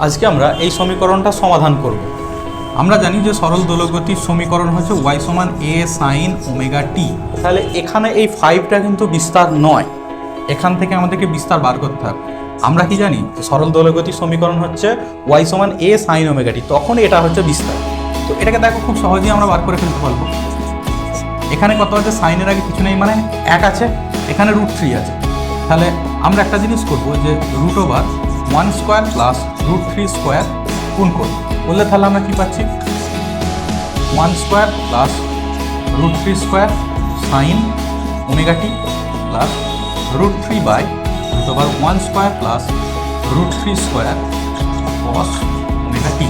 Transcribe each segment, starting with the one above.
আজকে আমরা এই সমীকরণটা সমাধান করব। আমরা জানি যে সরল দোলকগতির সমীকরণ হচ্ছে y সমান a sin ওমেগা টি। তাহলে এখানে এই 5টা কিন্তু বিস্তার নয়, এখান থেকে আমাদেরকে বিস্তার বার করতে হবে। আমরা কি জানি সরল দোলকগতির সমীকরণ হচ্ছে y সমান a sin ওমেগা টি, তখন এটা হচ্ছে বিস্তার। তো এটাকে দেখো খুব সহজেই আমরা বার করে ফেলতে পারবো। এখানে কত আছে, সাইনের আগে কিছু নেই মানে 1 আছে, এখানে √3 আছে। তাহলে আমরা একটা জিনিস করবো যে √1 স্কোয়ার প্লাস √3 স্কোয়ার গুণ করবো, বললে তাহলে আমরা কি পাচ্ছি 1 square plus √3 square sine omega t plus √3 by √1 square plus √3 square cos omega t.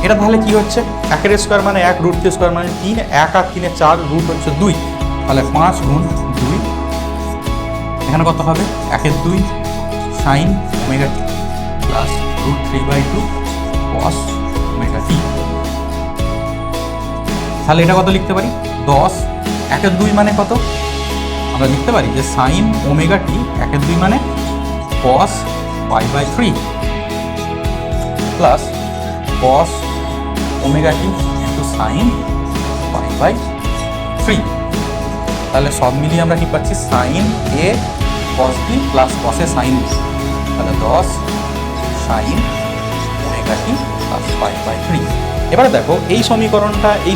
এটা তাহলে কি হচ্ছে, 1 স্কোয়ার মানে 1, √3 স্কোয়ার মানে 3, 1 আর 3 4, রুট হচ্ছে 2, তাহলে 5 গুণ 2, এখানে কত হবে 1 2 সাইন ওমেগা টি প্লাস √3/2 কস ওমেগা টি। তাহলে এটা কত লিখতে পারি 10, 1 2 মানে কত, আমরা লিখতে পারি যে সাইন ওমেগা টি 1 2 মানে cos π/3 plus cos omega t into sine π/3। তাহলে সব মিলিয়ে আমরা কি পাচ্ছি sine A cos B plus কসে সাইন বি, তাহলে 10 সাইন ওমেগা টি প্লাস π/3। এবারে দেখো এই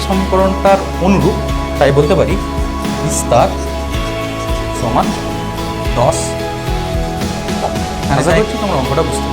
সমীকরণটার অনুরূপ, তাই বলতে পারি বিস্তার সমান 10। আশা করছি তোমরা অঙ্কটা বুঝতে